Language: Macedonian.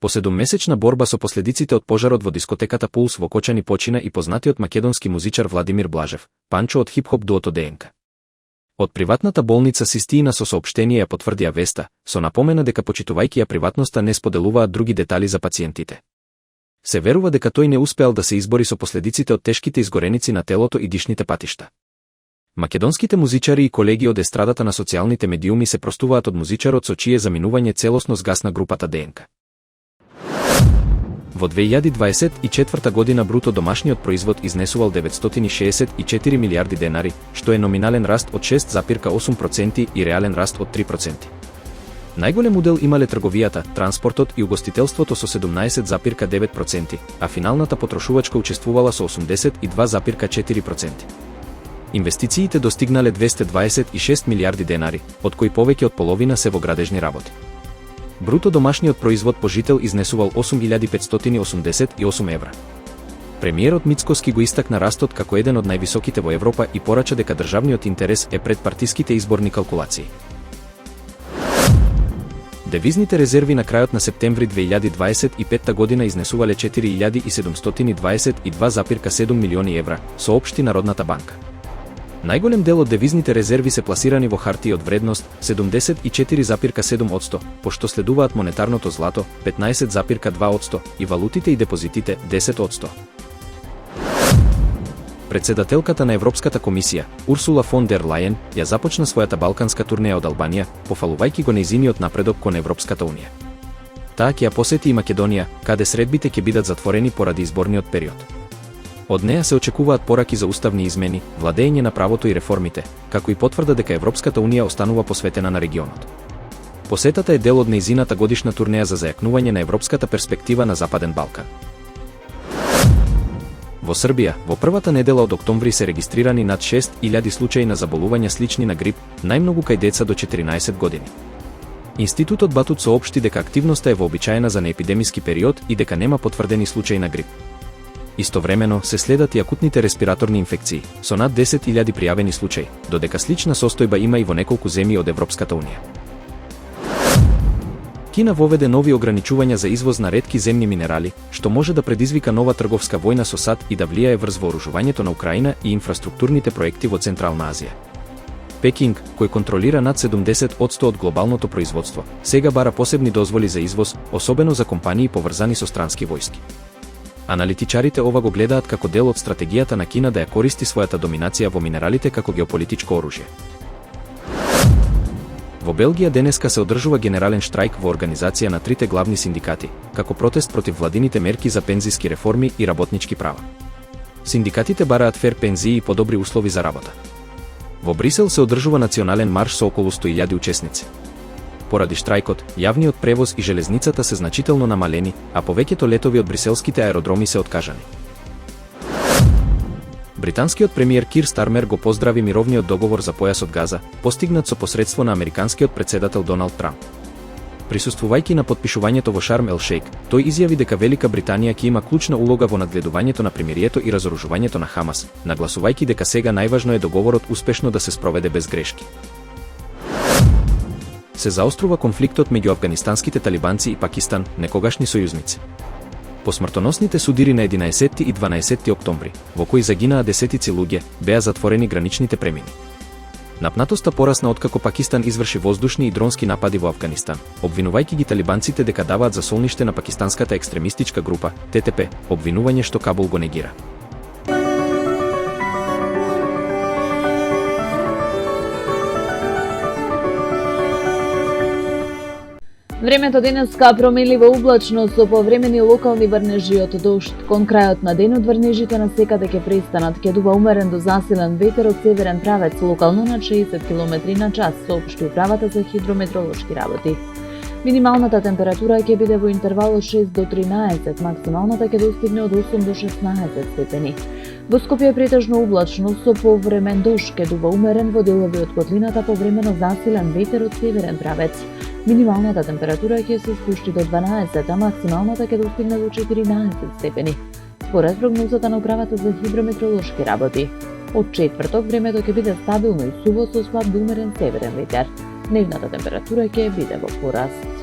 По 7-месечна борба со последиците од пожарот во дискотеката Пулс во Кочани почина и познатиот македонски музичар Владимир Блажев, Панчо од хип-хоп дуото ДНК. Од приватната болница Систиина со соопштение ја потврдија веста, со напомена дека почитувајќи ја приватноста не споделуваат други детали за пациентите. Се верува дека тој не успеал да се избори со последиците од тешките изгореници на телото и дишните патишта. Македонските музичари и колеги од естрадата на социјалните медиуми се простуваат од музичарот со чие заминување целосно згасна групата ДНК. Во 2024 година бруто домашниот производ изнесувал 964 милиарди денари, што е номинален раст од 6,8% и реален раст од 3%. Најголем удел имале трговијата, транспортот и угостителството со 17,9%, а финалната потрошувачка учествувала со 82,4%. Инвестициите достигнале 226 милиарди денари, од кои повеќе од половина се во градежни работи. Бруто домашниот производ по жител изнесувал 8.588 евра. Премиерот Мицкоски го истакна растот како еден од највисоките во Европа и порача дека државниот интерес е пред партиските изборни калкулации. Девизните резерви на крајот на септември 2025 година изнесувале 4.722,7 милиони евра, соопшти Народната банка. Најголем дел од девизните резерви се пласирани во хартии од вредност 74,7%, пошто следуваат монетарното злато 15,2% и валутите и депозитите 10%. Председателката на Европската комисија, Урсула фон дер Лајен, ја започна својата балканска турнеја од Албанија, пофалувајќи го нејзиниот напредок кон Европската унија. Таа ќе ја посети и Македонија, каде средбите ќе бидат затворени поради изборниот период. Од неа се очекуваат пораки за уставни измени, владење на правото и реформите, како и потврда дека Европската унија останува посветена на регионот. Посетата е дел од нејзината годишна турнеја за зајакнување на европската перспектива на Западен Балкан. Во Србија, во првата недела од октомври се регистрирани над 6.000 случаи на заболувања слични на грип, најмногу кај деца до 14 години. Институтот Батут соопшти дека активноста е вообичаена за неепидемиски период и дека нема потврдени случаи на грип. Истовремено се следат и акутните респираторни инфекции, со над 10.000 пријавени случаи, додека слична состојба има и во неколку земји од Европската унија. Кина воведе нови ограничувања за извоз на ретки земни минерали, што може да предизвика нова трговска војна со САД и да влијае врз вооружувањето на Украина и инфраструктурните проекти во Централна Азија. Пекинг, кој контролира над 70% од глобалното производство, сега бара посебни дозволи за извоз, особено за компании поврзани со странски војски. Аналитичарите ова го гледаат како дел од стратегијата на Кина да ја користи својата доминација во минералите како геополитичко оружје. Во Белгија денеска се одржува генерален штрајк во организација на трите главни синдикати, како протест против владините мерки за пензиски реформи и работнички права. Синдикатите бараат фер пензии и подобри услови за работа. Во Брисел се одржува национален марш со околу 100.000 учесници. Поради штрајкот, јавниот превоз и железницата се значително намалени, а повеќето летови од бриселските аеродроми се откажани. Британскиот премиер Кир Стармер го поздрави мировниот договор за појасот Газа, постигнат со посредство на американскиот претседател Доналд Трамп. Присуствувајќи на потпишувањето во Шарм ел Шејк, тој изјави дека Велика Британија ќе има клучна улога во надгледувањето на примирието и разоружувањето на Хамас, нагласувајќи дека сега најважно е договорот успешно да се спроведе без грешки. Се заострува конфликтот меѓу афганистанските талибанци и Пакистан, некогашни сојузници. По смртоносните судири на 11 и 12 октомври, во кои загинаа десетици луѓе, беа затворени граничните премини. Напнатоста порасна откако Пакистан изврши воздушни и дронски напади во Афганистан, обвинувајќи ги талибанците дека даваат за солниште на пакистанската екстремистичка група, ТТП, обвинување што Кабул го негира. Времето денеска променливо облачно со повремени локални врнежи од дожд. Кон крајот на денот врнежите на секаде ќе престанат, ќе дува умерен до засилен ветер од северен правец, локално на 60 км/ч, соопшти управата за хидрометролошки работи. Минималната температура ќе биде во интервал од 6 до 13, максималната ќе достигне од 8 до 16 степени. Во Скопје е претежно облачно со повремен дожд, ќе дува умерен во делови од котлината повремено засилен ветер од северен правец. Минималната температура ќе се спушти до 12, а максималната ќе достигне до 14 степени. Според прогнозата на управата за хидрометролошки работи, од четврток времето ќе биде стабилно и суво со слаб до умерен северен ветер. Дневната температура ќе биде во пораст.